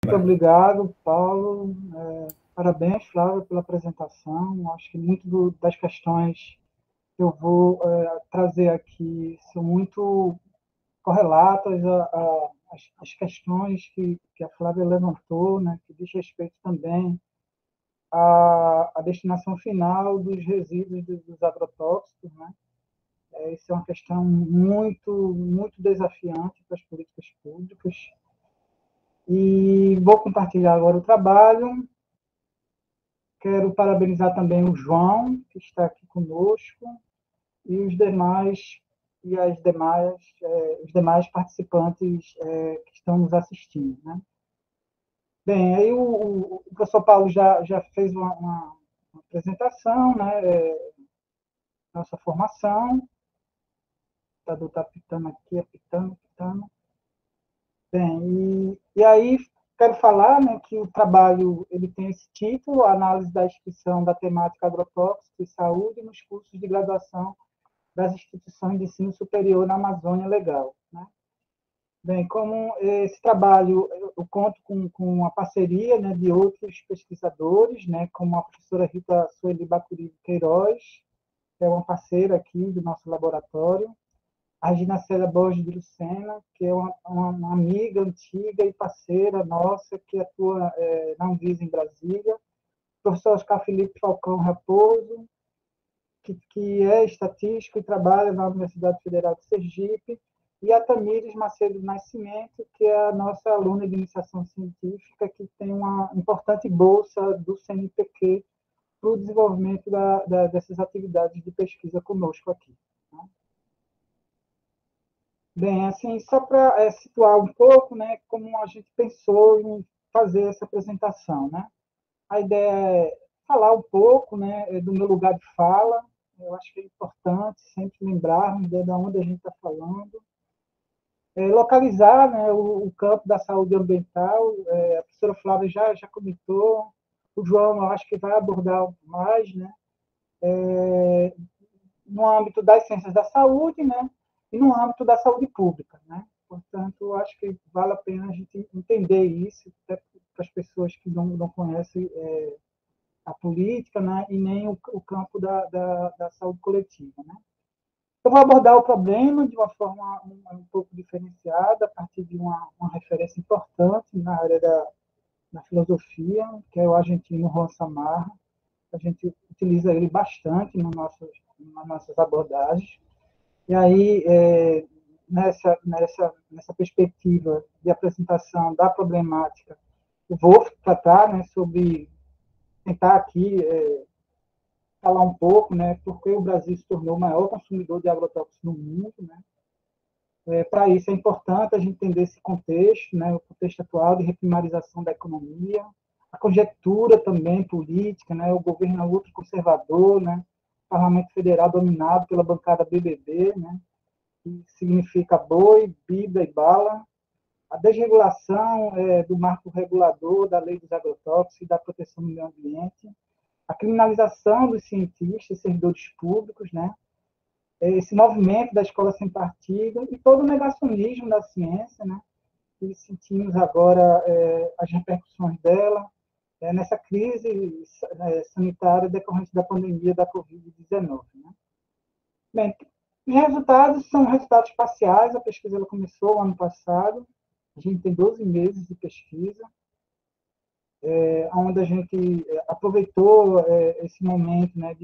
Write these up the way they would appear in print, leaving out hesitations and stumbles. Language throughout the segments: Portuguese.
Muito obrigado, Paulo. Parabéns, Flávio, pela apresentação. Acho que das questões que eu vou trazer aqui são muito correlatas às questões que a Flávia levantou, né, que diz respeito também à destinação final dos resíduos dos agrotóxicos, né? Isso é uma questão muito desafiante para as políticas públicas. E vou compartilhar agora o trabalho. Quero parabenizar também o João, que está aqui conosco, e os demais participantes que estão nos assistindo, né? Bem, aí o professor Paulo já fez uma apresentação, né? Nossa formação, o computador está apitando aqui, apitando. Bem, e aí quero falar, né, que o trabalho ele tem esse título, Análise da inscrição da temática agrotóxica e saúde nos cursos de graduação das instituições de ensino superior na Amazônia Legal, né? Bem, como esse trabalho, eu conto com a parceria, né, de outros pesquisadores, né, como a professora Rita Sueli Bacuri Queiroz, que é uma parceira aqui do nosso laboratório, a Regina Célia Borges de Lucena, que é uma amiga antiga e parceira nossa, que atua na Anvisa em Brasília, o professor Oscar Felipe Falcão Raposo, que é estatístico e trabalha na Universidade Federal de Sergipe, e a Tamires Macedo Nascimento, que é a nossa aluna de iniciação científica, que tem uma importante bolsa do CNPq para o desenvolvimento dessas atividades de pesquisa conosco aqui. Né? Bem, assim, só para situar um pouco, né, como a gente pensou em fazer essa apresentação, né? A ideia é falar um pouco, né, do meu lugar de fala. Eu acho que é importante sempre lembrarmos de onde a gente está falando. Localizar, né, o campo da saúde ambiental. A professora Flávia já comentou. O João, eu acho que vai abordar mais, né, no âmbito das ciências da saúde, né, e no âmbito da saúde pública, né. Portanto, eu acho que vale a pena a gente entender isso, até para as pessoas que não conhecem a política, né, e nem o campo da saúde coletiva, né. Eu vou abordar o problema de uma forma um pouco diferenciada, a partir de uma referência importante na área da filosofia, que é o argentino Juan Samarra. A gente utiliza ele bastante nas nossas abordagens. E aí, nessa perspectiva de apresentação da problemática, eu vou tratar, né, sobre tentar aqui falar um pouco, né, porque o Brasil se tornou o maior consumidor de agrotóxicos no mundo, né. Para isso é importante a gente entender esse contexto, né, o contexto atual de reprimarização da economia, a conjectura também política, né, o governo é ultra conservador, né, o Parlamento Federal dominado pela bancada BBB, né, que significa boi, bíblia e bala, a desregulação do marco regulador da lei dos agrotóxicos e da proteção do meio ambiente, a criminalização dos cientistas, servidores públicos, né, esse movimento da escola sem partido e todo o negacionismo da ciência, né, que sentimos agora as repercussões dela nessa crise sanitária decorrente da pandemia da Covid-19. Né? Bem, os resultados são resultados parciais, a pesquisa ela começou ano passado, a gente tem 12 meses de pesquisa, onde a gente aproveitou esse momento, né,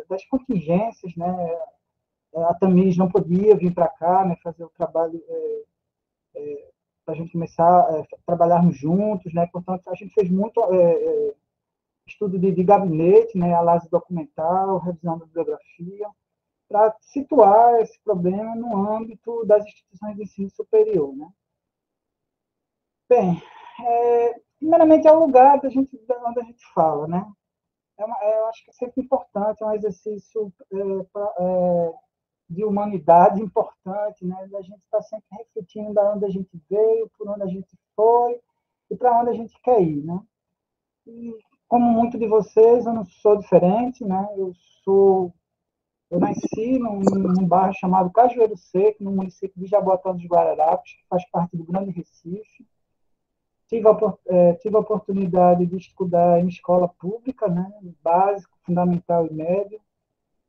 das contingências, né, a Tamires não podia vir para cá, né, fazer o trabalho para a gente começar a trabalharmos juntos, né, portanto, a gente fez muito estudo de gabinete, né, análise documental, revisão da bibliografia, para situar esse problema no âmbito das instituições de ensino superior, né. Bem, primeiramente é o lugar onde a gente fala, né. Eu acho que é sempre importante, é um exercício de humanidade importante, né? A gente está sempre refletindo de onde a gente veio, por onde a gente foi e para onde a gente quer ir, né? E como muito de vocês, eu não sou diferente, né? Eu nasci num bairro chamado Cajueiro Seco, no município de Jaboatão dos Guararapes, que faz parte do Grande Recife. tive a oportunidade de estudar em escola pública, né, básico, fundamental e médio.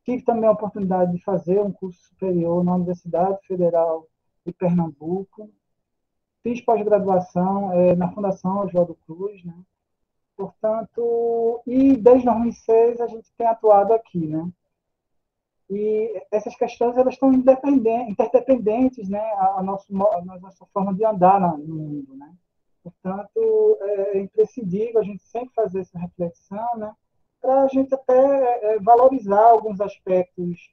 Tive também a oportunidade de fazer um curso superior na Universidade Federal de Pernambuco. Fiz pós-graduação na Fundação Oswaldo Cruz, né? Portanto, e desde 2006 a gente tem atuado aqui, né? E essas questões elas estão interdependentes, né, a nossa forma de andar no mundo, né? Portanto, é imprescindível a gente sempre fazer essa reflexão, né, para a gente até valorizar alguns aspectos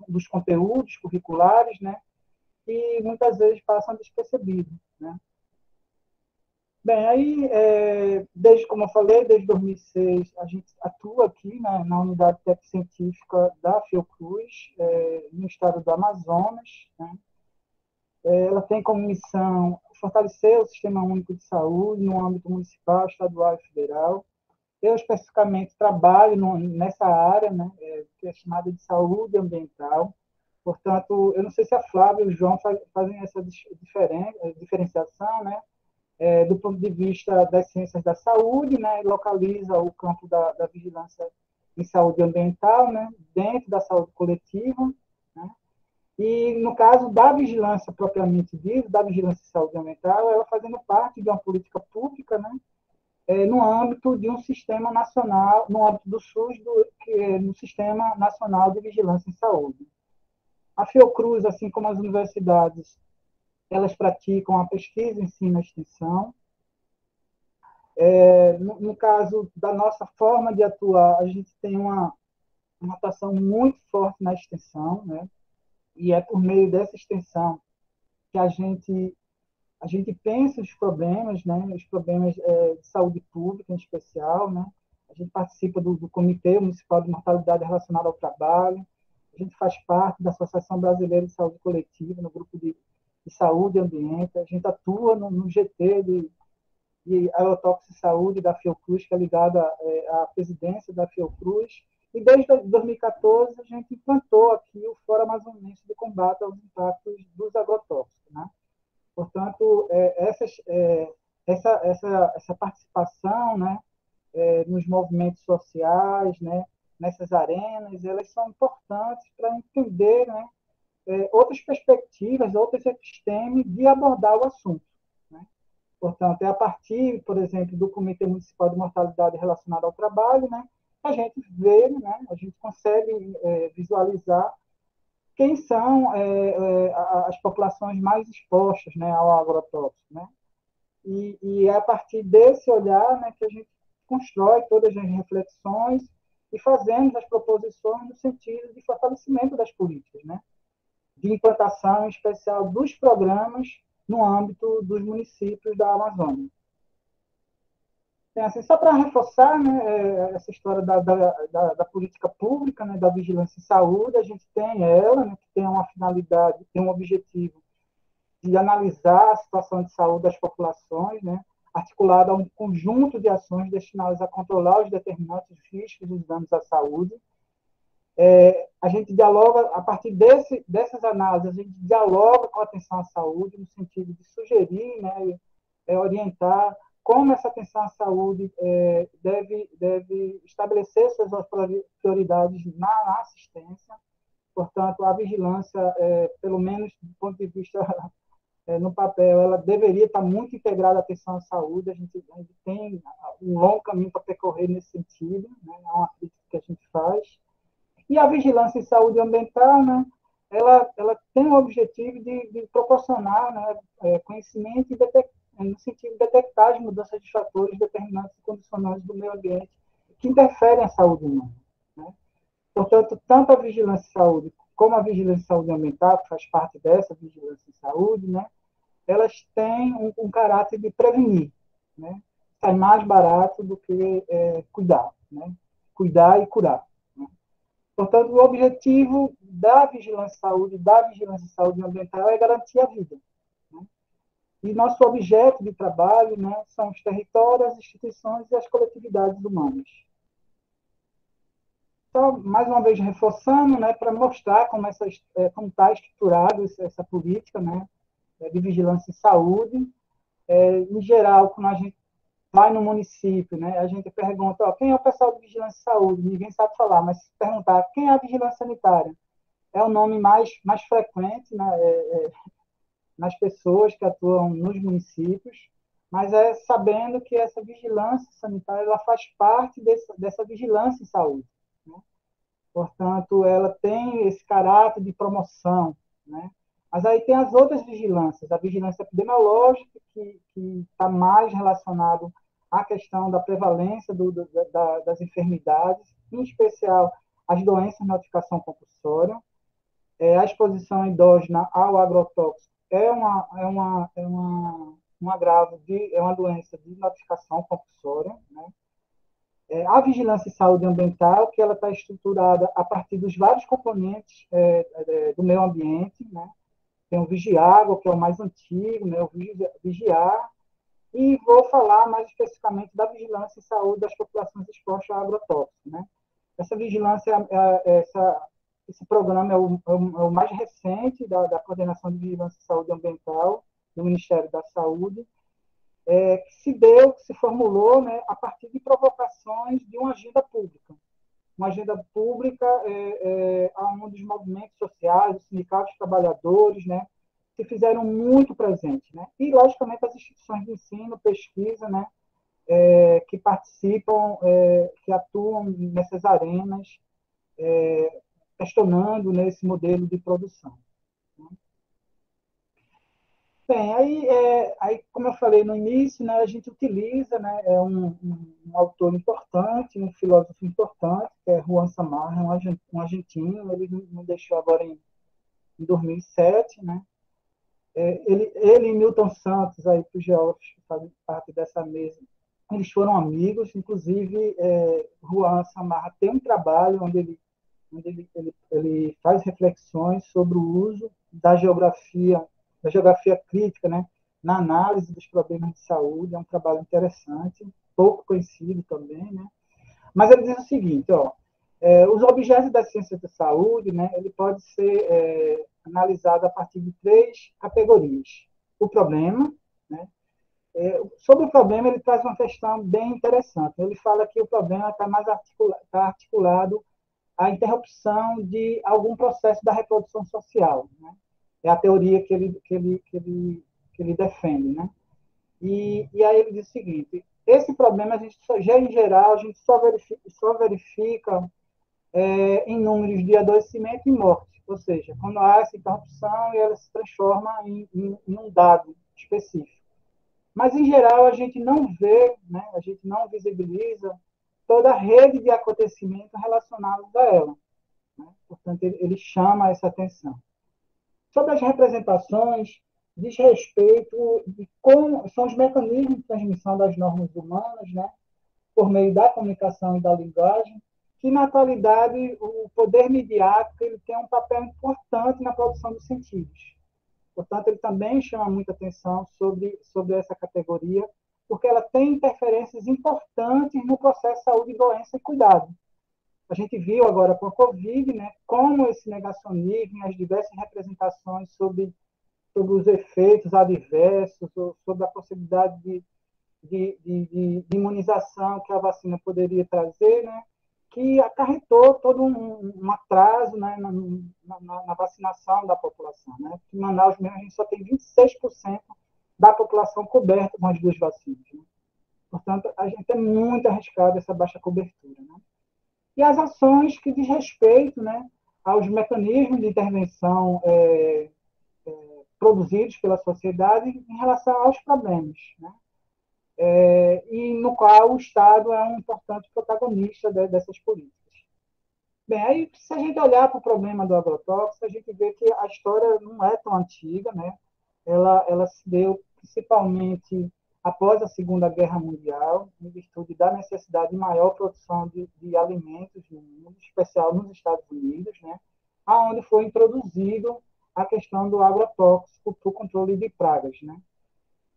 dos conteúdos curriculares, né, que muitas vezes passam despercebidos, né? Bem, aí, desde, como eu falei, desde 2006, a gente atua aqui, né, na unidade técnico-científica da Fiocruz, no estado do Amazonas, né? Ela tem como missão fortalecer o Sistema Único de Saúde no âmbito municipal, estadual e federal. Eu, especificamente, trabalho nessa área, né, que é chamada de saúde ambiental. Portanto, eu não sei se a Flávia e o João fazem essa diferenciação, né, do ponto de vista das ciências da saúde, né, localiza o campo da vigilância em saúde ambiental, né, dentro da saúde coletiva, né, e no caso da vigilância propriamente dita, da vigilância em saúde ambiental, ela fazendo parte de uma política pública, né, no âmbito de um sistema nacional, no âmbito do SUS, no Sistema Nacional de Vigilância em Saúde. A Fiocruz, assim como as universidades, elas praticam a pesquisa, ensino e extensão. No caso da nossa forma de atuar, a gente tem uma atuação muito forte na extensão, né? E é por meio dessa extensão que a gente pensa os problemas, né? Os problemas de saúde pública, em especial, né? A gente participa do Comitê Municipal de Mortalidade Relacionada ao Trabalho, a gente faz parte da Associação Brasileira de Saúde Coletiva, no grupo de saúde e ambiente, a gente atua no GT de Aerotóxico e Saúde da Fiocruz, que é ligada à presidência da Fiocruz, e desde 2014 a gente implantou aqui o Fórum Amazonense de Combate aos Impactos dos Agrotóxicos, né? Portanto, essa participação, né, nos movimentos sociais, né, nessas arenas, elas são importantes para entender, né, outras perspectivas, outros epistemes de abordar o assunto, né? Portanto, é a partir, por exemplo, do Comitê Municipal de Mortalidade relacionado ao trabalho, né, a gente vê, né, a gente consegue visualizar quem são as populações mais expostas, né, ao agrotóxico, né? E é a partir desse olhar, né, que a gente constrói todas as reflexões e fazemos as proposições no sentido de fortalecimento das políticas, né, de implantação em especial dos programas no âmbito dos municípios da Amazônia. Assim, só para reforçar, né, essa história da política pública, né, da vigilância em saúde, a gente tem ela, né, que tem uma finalidade, tem um objetivo de analisar a situação de saúde das populações, né, articulada a um conjunto de ações destinadas a controlar os determinantes riscos dos danos à saúde. A gente dialoga, a partir dessas análises, a gente dialoga com a atenção à saúde, no sentido de sugerir, né, orientar como essa atenção à saúde deve estabelecer suas prioridades na assistência. Portanto, a vigilância, pelo menos do ponto de vista no papel, ela deveria estar muito integrada à atenção à saúde. A gente tem um longo caminho para percorrer nesse sentido, né? É uma crítica que a gente faz. E a vigilância em saúde ambiental, né, ela tem o objetivo de proporcionar, né, conhecimento no sentido de detectar as mudanças de fatores determinantes e condicionantes do meio ambiente que interferem à saúde humana, né? Portanto, tanto a vigilância em saúde como a vigilância em saúde ambiental, que faz parte dessa vigilância em saúde, né, elas têm um caráter de prevenir, né? Sai mais barato do que cuidar, né? Cuidar e curar, né? Portanto, o objetivo da vigilância em saúde, da vigilância em saúde ambiental é garantir a vida, né? E nosso objeto de trabalho, né, são os territórios, as instituições e as coletividades humanas. Então, mais uma vez reforçando, né, para mostrar como está estruturada essa política, né, de vigilância em saúde. Em geral, quando a gente vai no município, né, a gente pergunta, ó, quem é o pessoal de vigilância e saúde? Ninguém sabe falar, mas se perguntar quem é a vigilância sanitária, é o nome mais frequente, né, nas pessoas que atuam nos municípios, mas é sabendo que essa vigilância sanitária ela faz parte dessa vigilância em saúde. Né? Portanto, ela tem esse caráter de promoção. Né? Mas aí tem as outras vigilâncias, a vigilância epidemiológica, que está mais relacionado à questão da prevalência das enfermidades, em especial as doenças de notificação compulsória, a exposição endógena ao agrotóxico um agravo, é uma doença de notificação compulsória. Né? A vigilância em saúde ambiental, que ela está estruturada a partir dos vários componentes do meio ambiente. Né? Tem o Vigiágua, que é o mais antigo, né? O Vigiar, e vou falar mais especificamente da vigilância em saúde das populações expostas a agrotóxicos. Né? Essa vigilância, esse programa é o mais recente da Coordenação de Vigilância e Saúde Ambiental do Ministério da Saúde, que se formulou, né, a partir de provocações de uma agenda pública. Uma agenda pública onde os movimentos sociais, os sindicatos de trabalhadores, né, se fizeram muito presentes. Né? E, logicamente, as instituições de ensino, pesquisa, né, que participam, que atuam nessas arenas, questionando, né, esse modelo de produção. Bem, aí, como eu falei no início, né, a gente utiliza, né, um autor importante, um filósofo importante, que é Juan Samarra, um argentino, ele me deixou agora em 2007, né? Ele e Milton Santos, aí, para os geólogos que fazem parte dessa mesa, eles foram amigos, inclusive Juan Samarra tem um trabalho onde ele faz reflexões sobre o uso da geografia crítica, né, na análise dos problemas de saúde. É um trabalho interessante, pouco conhecido também. Né? Mas ele diz o seguinte, ó, os objetos da ciência da saúde, né, ele pode ser analisado a partir de três categorias. O problema, né, sobre o problema, ele traz uma questão bem interessante. Ele fala que o problema está mais articulado à interrupção de algum processo da reprodução social. Né? É a teoria que ele defende. Né? E aí ele diz o seguinte, esse problema, em geral, a gente só verifica em números de adoecimento e morte, ou seja, quando há essa interrupção e ela se transforma em um dado específico. Mas, em geral, a gente não vê, né, a gente não visibiliza toda a rede de acontecimentos relacionados a ela. Né? Portanto, ele chama essa atenção. Sobre as representações, diz respeito de como são os mecanismos de transmissão das normas humanas, né, por meio da comunicação e da linguagem, que, na atualidade, o poder midiático ele tem um papel importante na produção dos sentidos. Portanto, ele também chama muita atenção sobre essa categoria, porque ela tem interferências importantes no processo de saúde, doença e cuidado. A gente viu agora com a Covid, né, como esse negacionismo, as diversas representações sobre os efeitos adversos, sobre a possibilidade de imunização que a vacina poderia trazer, né, que acarretou todo um atraso, né, na vacinação da população. Né? Em Manaus mesmo, a gente só tem 26% da população coberta com as duas vacinas. Né? Portanto, a gente é muito arriscado essa baixa cobertura. Né? E as ações que diz respeito, né, aos mecanismos de intervenção produzidos pela sociedade em relação aos problemas. Né? E no qual o Estado é um importante protagonista dessas políticas. Bem, aí se a gente olhar para o problema do agrotóxico, a gente vê que a história não é tão antiga, né? Ela se deu principalmente após a Segunda Guerra Mundial, em virtude da necessidade de maior produção de alimentos no mundo, em especial nos Estados Unidos, né? Onde foi introduzido a questão do agrotóxico para o controle de pragas, né?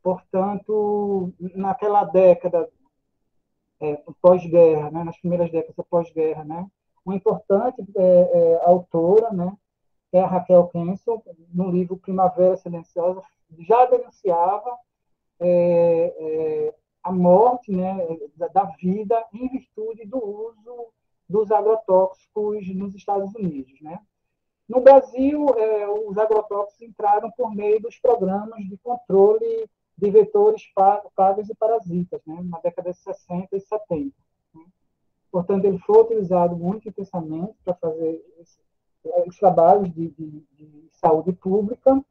Portanto, naquela década pós-guerra, né, nas primeiras décadas pós-guerra, né, uma importante autora, né, que é a Raquel Kenson, no livro Primavera Silenciosa, já denunciava a morte, né, da vida em virtude do uso dos agrotóxicos nos Estados Unidos, né? No Brasil, os agrotóxicos entraram por meio dos programas de controle de vetores, pragas e parasitas, né, na década de 60 e 70. Né? Portanto, ele foi utilizado muito intensamente para fazer os trabalhos de saúde pública,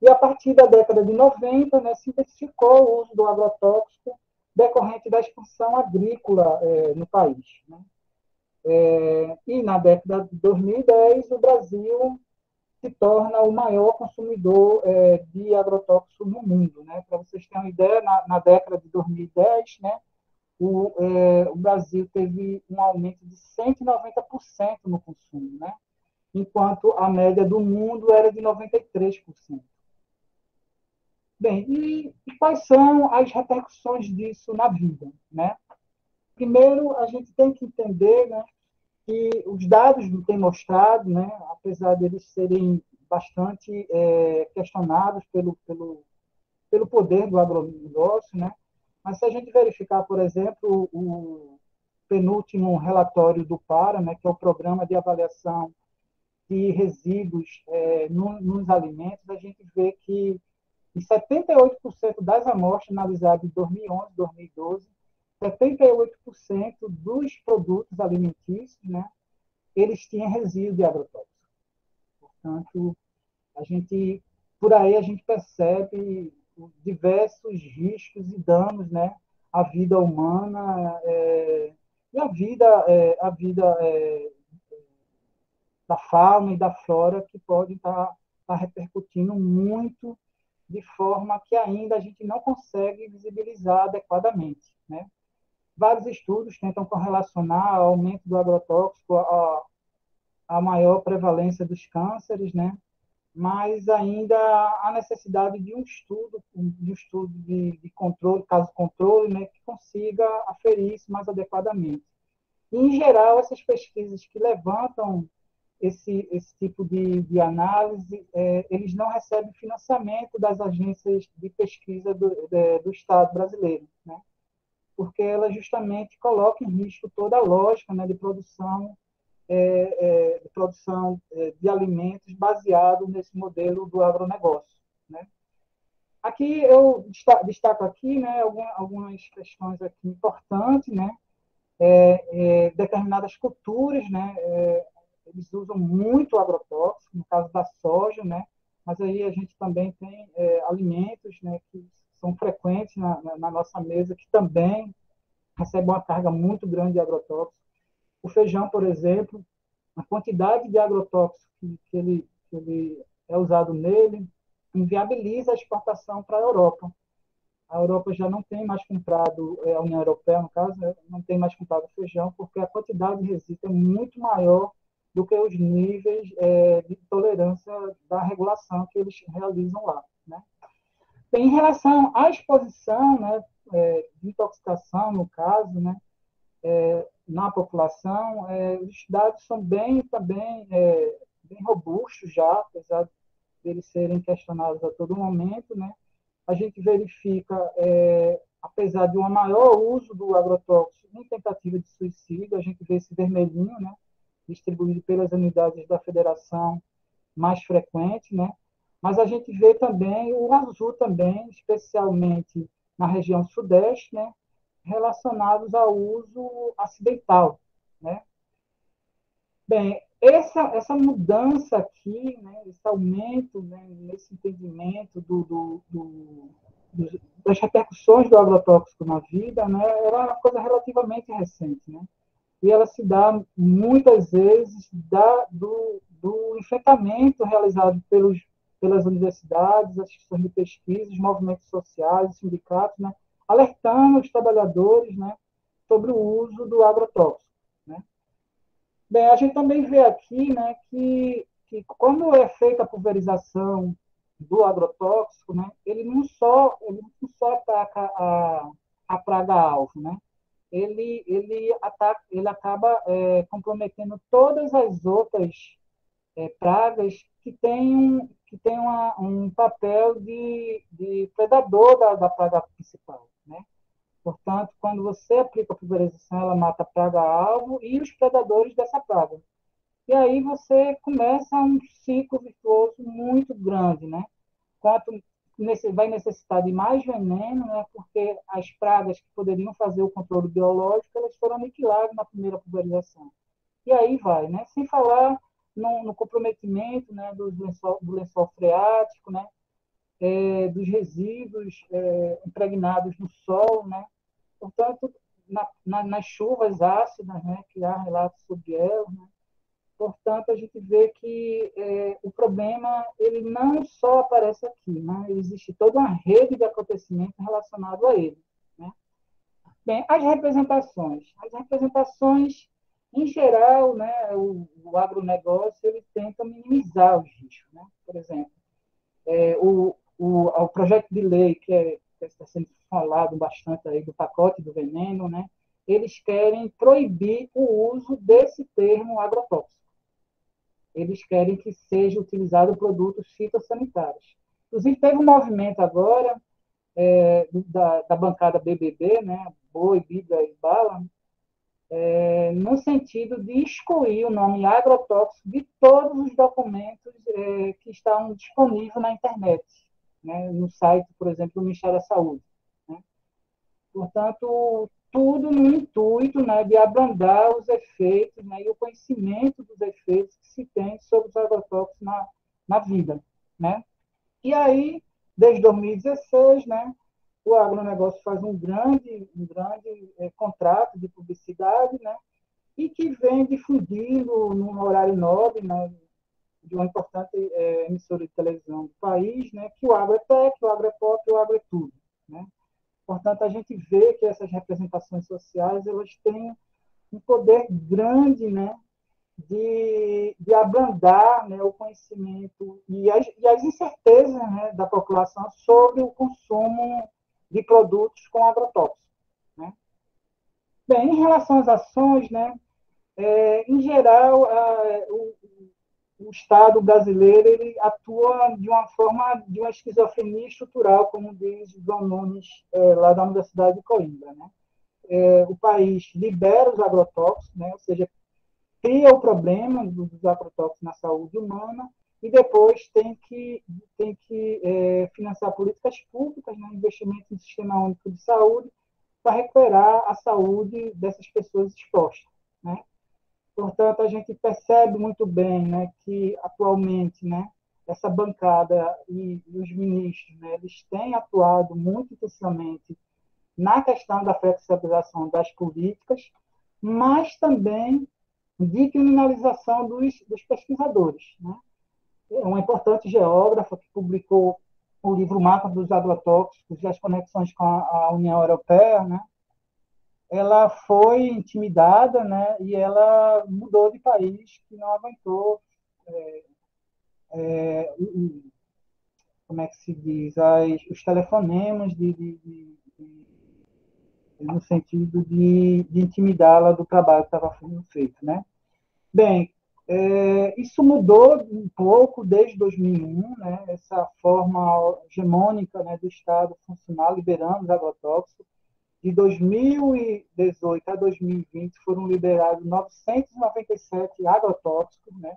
e a partir da década de 90, né, se intensificou o uso do agrotóxico decorrente da expansão agrícola no país. Né? E na década de 2010, o Brasil se torna o maior consumidor de agrotóxico no mundo. Né? Para vocês terem uma ideia, na década de 2010, né, o Brasil teve um aumento de 190% no consumo, né? Enquanto a média do mundo era de 93%. Bem, e quais são as repercussões disso na vida? Né? Primeiro, a gente tem que entender, né, que os dados têm mostrado, né, apesar de eles serem bastante questionados pelo poder do agronegócio, né, mas se a gente verificar, por exemplo, o penúltimo relatório do PARA, né, que é o Programa de Avaliação de Resíduos nos Alimentos, a gente vê que em 78% das amostras analisadas em 2011 e 2012, 78% dos produtos alimentícios, né, eles tinham resíduo de agrotóxico. Portanto, por aí a gente percebe diversos riscos e danos, né, à vida humana e à vida da fauna e da flora que pode estar repercutindo muito de forma que ainda a gente não consegue visibilizar adequadamente. Né? Vários estudos tentam correlacionar o aumento do agrotóxico à maior prevalência dos cânceres, né? Mas ainda há necessidade de um estudo de controle, caso controle, né, que consiga aferir isso mais adequadamente. E, em geral, essas pesquisas que levantam esse tipo de análise, eles não recebem financiamento das agências de pesquisa do Estado brasileiro, né? Porque ela justamente coloca em risco toda a lógica, né, de alimentos baseado nesse modelo do agronegócio. Né? Aqui eu destaco aqui, né, algumas questões aqui importantes, né? Determinadas culturas, né, eles usam muito agrotóxico, no caso da soja, né, mas aí a gente também tem alimentos, né, que são frequentes na nossa mesa, que também recebem uma carga muito grande de agrotóxico. O feijão, por exemplo, a quantidade de agrotóxico que ele é usado nele inviabiliza a exportação para a Europa. A Europa já não tem mais comprado, a União Europeia, no caso, não tem mais comprado feijão, porque a quantidade de resíduo é muito maior do que os níveis de tolerância da regulação que eles realizam lá. Né? Em relação à exposição, né, de intoxicação, no caso, né, na população, os dados são também bem robustos já, apesar de eles serem questionados a todo momento, né? A gente verifica, apesar de um maior uso do agrotóxico em tentativa de suicídio, a gente vê esse vermelhinho, né, distribuído pelas unidades da federação mais frequente, né? Mas a gente vê também o azul também, especialmente na região sudeste, né, relacionados ao uso acidental, né? Bem, essa mudança aqui, né, esse aumento, né, nesse entendimento das repercussões do agrotóxico na vida, né, era uma coisa relativamente recente, né? E ela se dá muitas vezes do enfrentamento realizado pelas universidades, as instituições de pesquisa, os movimentos sociais, os sindicatos, né, alertando os trabalhadores, né, sobre o uso do agrotóxico. Né? Bem, a gente também vê aqui, né, que quando é feita a pulverização do agrotóxico, né, ele não só ataca a praga-alvo, né? Ele acaba comprometendo todas as outras pragas que tem um papel de predador da praga principal, né? Portanto, quando você aplica a pulverização, ela mata a praga-alvo e os predadores dessa praga. E aí você começa um ciclo virtuoso muito grande, né? Quanto vai necessitar de mais veneno, né? Porque as pragas que poderiam fazer o controle biológico, elas foram aniquiladas na primeira pulverização. E aí vai, né? Sem falar no comprometimento, né, do lençol freático, né? Dos resíduos impregnados no solo, né? Portanto, nas chuvas ácidas, né, que há relatos sobre elas, né? Portanto, a gente vê que o problema ele não só aparece aqui, né? Existe toda uma rede de acontecimentos relacionado a ele, né? Bem, as representações. As representações, em geral, né, o agronegócio ele tenta minimizar os riscos, né? Por exemplo, o projeto de lei que está sendo falado bastante aí do pacote do veneno, né? Eles querem proibir o uso desse termo agrotóxico. Eles querem que seja utilizado produtos fitossanitários. Inclusive, teve um movimento agora da bancada BBB, né, Boi, Bíblia e Bala, no sentido de excluir o nome agrotóxico de todos os documentos que estão disponíveis na internet, né, no site, por exemplo, do Ministério da Saúde. Né? Portanto, tudo no intuito, né, de abrandar os efeitos, né, e o conhecimento dos efeitos que se tem sobre os agrotóxicos na vida. Né? E aí, desde 2016, né, o agronegócio faz um grande contrato de publicidade, né, e que vem difundindo no horário nobre, né, de uma importante emissora de televisão do país, né, que o agro é tech, o agro é pop, o agro é tudo. Né? Portanto, a gente vê que essas representações sociais elas têm um poder grande, né, de abrandar, né, o conhecimento e as incertezas, né, da população sobre o consumo de produtos com agrotóxicos. Né? Bem, em relação às ações, né, em geral, o Estado brasileiro ele atua de uma forma de uma esquizofrenia estrutural, como diz João Nunes, lá da Universidade de Coimbra. Né? O país libera os agrotóxicos, né? Ou seja, cria o problema dos agrotóxicos na saúde humana e depois tem que financiar políticas públicas, né? Investimento no Sistema Único de Saúde, para recuperar a saúde dessas pessoas expostas. Né? Portanto, a gente percebe muito bem, né, que atualmente, né, essa bancada e os ministros, né, eles têm atuado muito intensamente na questão da flexibilização das políticas, mas também de criminalização dos pesquisadores. Né? É uma importante geógrafa que publicou o livro Mapa dos Agrotóxicos e as conexões com a União Europeia, né? Ela foi intimidada, né? E ela mudou de país, que não aguentou, como é que se diz, os telefonemas no sentido de intimidá-la do trabalho que estava sendo feito. Né? Bem, isso mudou um pouco desde 2001, né? Essa forma hegemônica, né, do Estado funcionar liberando os agrotóxicos. De 2018 a 2020 foram liberados 997 agrotóxicos. Né?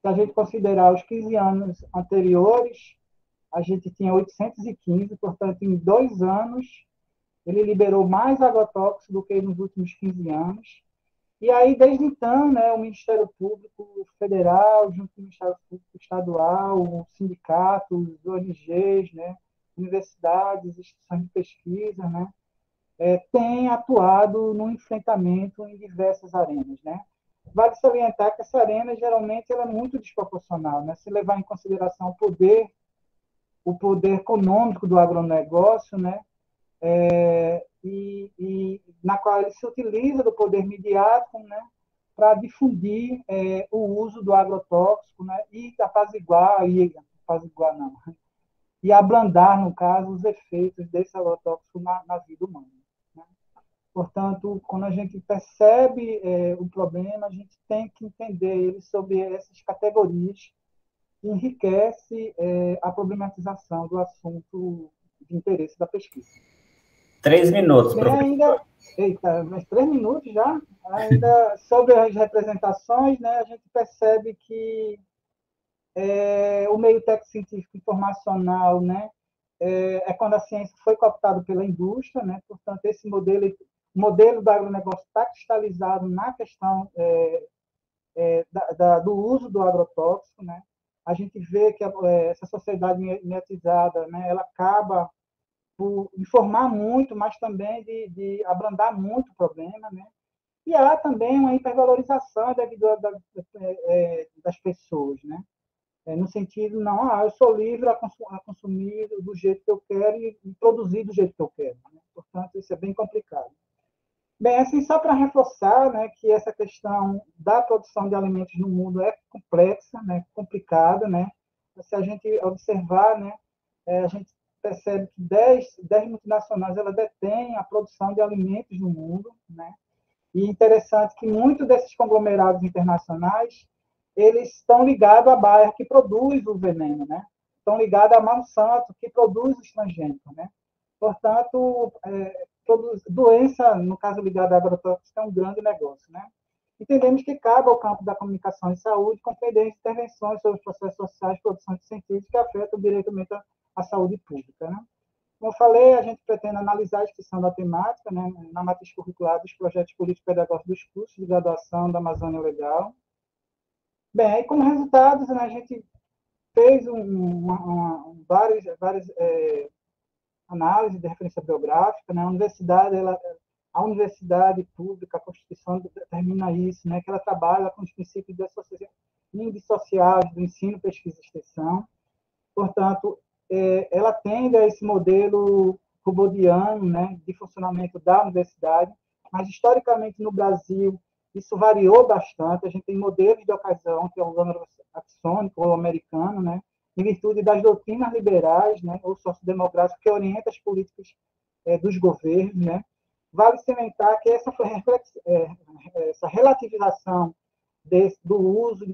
Se a gente considerar os 15 anos anteriores, a gente tinha 815, portanto, em 2 anos, ele liberou mais agrotóxicos do que nos últimos 15 anos. E aí, desde então, né, o Ministério Público Federal, junto com o Ministério Público Estadual, sindicatos, ONGs, né, universidades, instituições de pesquisa, né, tem atuado no enfrentamento em diversas arenas. Né. Vale salientar que essa arena, geralmente, ela é muito desproporcional. Né, se levar em consideração o poder econômico do agronegócio, né, e na qual ele se utiliza do poder midiático, né, para difundir o uso do agrotóxico, né, e apaziguar não, e abrandar, no caso, os efeitos desse agrotóxico na vida humana. Né? Portanto, quando a gente percebe o problema, a gente tem que entender ele sob essas categorias enriquece a problematização do assunto de interesse da pesquisa. 3 minutos, Bem, professor. ainda, eita, mas 3 minutos já, ainda sobre as representações, né, a gente percebe que o meio técnico-científico informacional, né, é quando a ciência foi cooptada pela indústria, né, portanto, esse modelo do agronegócio está cristalizado na questão do uso do agrotóxico, né, a gente vê que essa sociedade mediatizada, né, ela acaba por informar muito, mas também de abrandar muito o problema, né? E há também uma hipervalorização das pessoas, né? No sentido, não, eu sou livre a consumir do jeito que eu quero e produzir do jeito que eu quero. Né? Portanto, isso é bem complicado. Bem, assim, só para reforçar, né, que essa questão da produção de alimentos no mundo é complexa, né, complicada, né? Se a gente observar, né, a gente percebe que 10 multinacionais ela detêm a produção de alimentos no mundo, né? E interessante que muitos desses conglomerados internacionais eles estão ligados à Bayer que produz o veneno, né? Estão ligados à Monsanto que produz os transgênicos, né? Portanto, doença, no caso ligada à agrotóxica, é um grande negócio, né? Entendemos que cabe ao campo da comunicação e saúde compreender intervenções sobre os processos sociais de produção científica que afetam diretamente a saúde pública, né? Como eu falei, a gente pretende analisar a inscrição da temática, né, na matriz curricular dos projetos político-pedagógicos dos cursos de graduação da Amazônia Legal. Bem, aí como resultados, né, a gente fez várias análises de referência biográfica, né, a universidade pública, a Constituição determina isso, né, que ela trabalha com os princípios indissociáveis do ensino, pesquisa e extensão. Portanto, ela tende a esse modelo rubodiano, né, de funcionamento da universidade, mas historicamente no Brasil isso variou bastante. A gente tem modelos de ocasião, que é o anglo-saxônico ou americano, né, em virtude das doutrinas liberais, né, ou sociodemocráticas que orientam as políticas dos governos, né. Vale cimentar que essa relativização do uso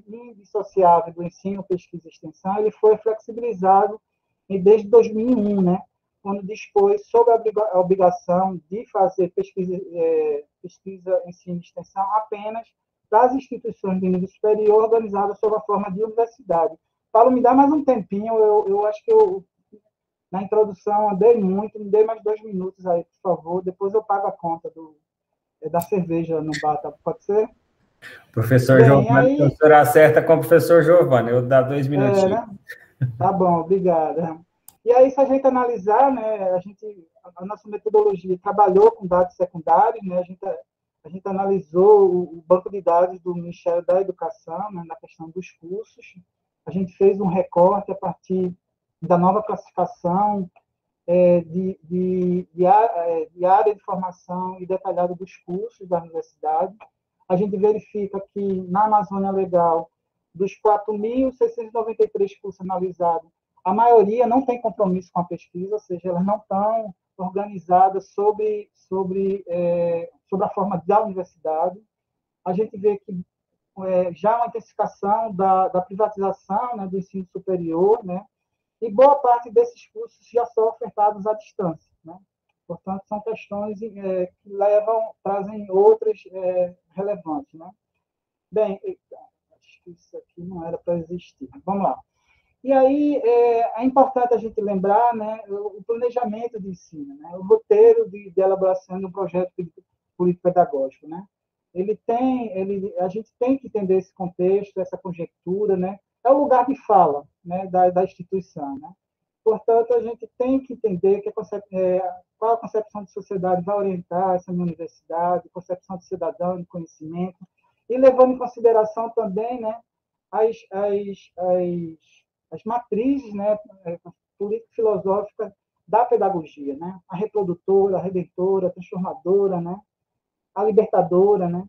indissociável do ensino, pesquisa e extensão, ele foi flexibilizado desde 2001, né, quando dispôs sobre a obrigação de fazer pesquisa, ensino e extensão apenas das instituições de nível superior organizadas sob a forma de universidade. Paulo, me dá mais um tempinho, eu acho que na introdução andei muito, me dê mais 2 minutos aí, por favor, depois eu pago a conta da cerveja no bar, tá? Pode ser? Professor Bem, Giovanni, então o aí, senhor acerta com o professor Giovanni. Eu dou 2 minutinhos. né? Tá bom, obrigada. E aí, se a gente analisar, né, a nossa metodologia trabalhou com dados secundários, né, a gente analisou o banco de dados do Ministério da Educação, né, na questão dos cursos, a gente fez um recorte a partir da nova classificação de área de formação e detalhada dos cursos da universidade. A gente verifica que na Amazônia Legal, dos 4.693 cursos analisados, a maioria não tem compromisso com a pesquisa, ou seja, elas não estão organizadas sobre a forma da universidade. A gente vê que já uma intensificação da privatização, né, do ensino superior, né, e boa parte desses cursos já são ofertados à distância, né? Portanto, são questões que trazem outras relevantes, né? Bem, acho que isso aqui não era para existir. Vamos lá. E aí é importante a gente lembrar, né, o planejamento de ensino, né, o roteiro de elaboração de um projeto político-pedagógico, né? A gente tem que entender esse contexto, essa conjectura, né? É o lugar de fala, né, da instituição, né? Portanto, a gente tem que entender qual a concepção de sociedade vai orientar essa minha universidade, concepção de cidadão, de conhecimento, e levando em consideração também, né, as, as, as, as matrizes, né, político-filosóficas da pedagogia, né? A reprodutora, a redentora, a transformadora, né? A libertadora, né?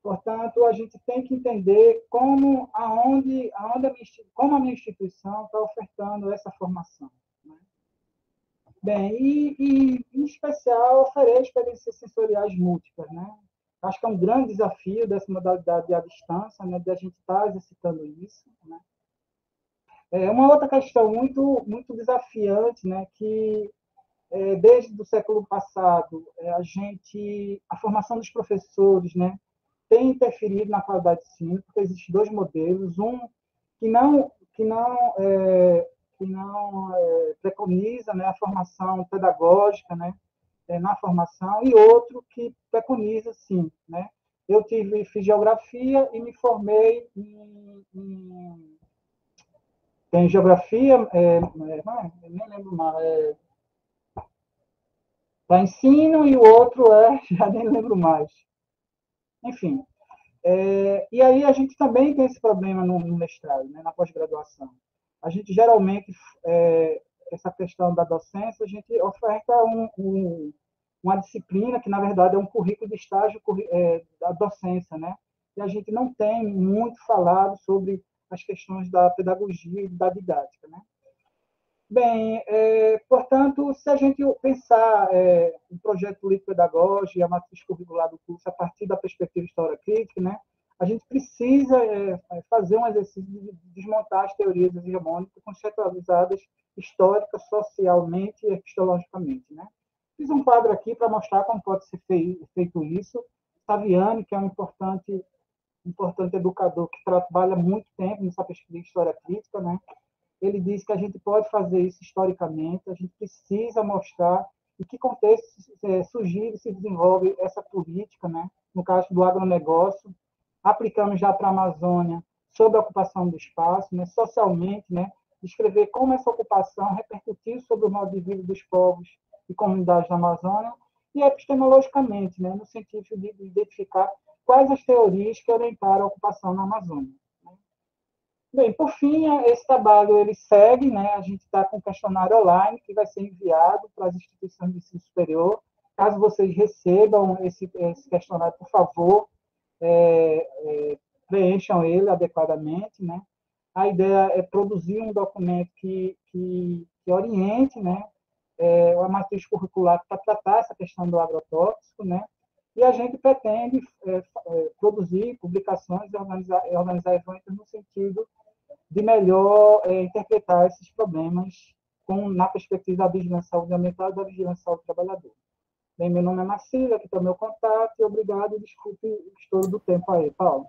Portanto, a gente tem que entender como a minha instituição está ofertando essa formação. Né? Bem, em especial, oferece experiências sensoriais múltiplas, né? Acho que é um grande desafio dessa modalidade à distância, né, de a gente estar exercitando isso, né. Uma outra questão muito desafiante, né, que desde o século passado a formação dos professores, né, tem interferido na qualidade de ensino, porque existem dois modelos, um que não preconiza, né, a formação pedagógica, né, na formação, e outro que preconiza, sim, né. Eu fiz geografia e me formei em geografia, nem lembro mais, para ensino, e o outro já nem lembro mais. Enfim, e aí a gente também tem esse problema no mestrado, né, na pós-graduação. A gente geralmente, essa questão da docência, a gente oferta uma disciplina que, na verdade, é um currículo de estágio da docência, né? E a gente não tem muito falado sobre as questões da pedagogia e da didática, né? Bem, portanto, se a gente pensar um projeto político-pedagógico e a matriz curricular do curso a partir da perspectiva história crítica, né, a gente precisa fazer um exercício de desmontar as teorias hegemônicas conceitualizadas histórica, socialmente e epistemologicamente, né. Fiz um quadro aqui para mostrar como pode ser feito isso. Saviani, que é um importante educador que trabalha muito tempo nessa perspectiva de história crítica, né, ele diz que a gente pode fazer isso historicamente, a gente precisa mostrar em que contexto surgiu e se desenvolve essa política, né? No caso do agronegócio, aplicando já para a Amazônia, sobre a ocupação do espaço, né? Socialmente, né? Descrever como essa ocupação repercutiu sobre o modo de vida dos povos e comunidades da Amazônia, e epistemologicamente, né? No sentido de identificar quais as teorias que orientaram a ocupação na Amazônia. Bem, por fim, esse trabalho ele segue, né? A gente está com um questionário online que vai ser enviado para as instituições de ensino superior. Caso vocês recebam esse questionário, por favor, preencham ele adequadamente, né? A ideia é produzir um documento que oriente, né? A matriz curricular para tratar essa questão do agrotóxico, né? E a gente pretende produzir publicações e organizar eventos no sentido de melhor interpretar esses problemas na perspectiva da vigilância saúde ambiental e da vigilância saúde do trabalhador. Bem, meu nome é Marcília, aqui está o meu contato, e obrigado, e desculpe o estouro do tempo aí, Paulo.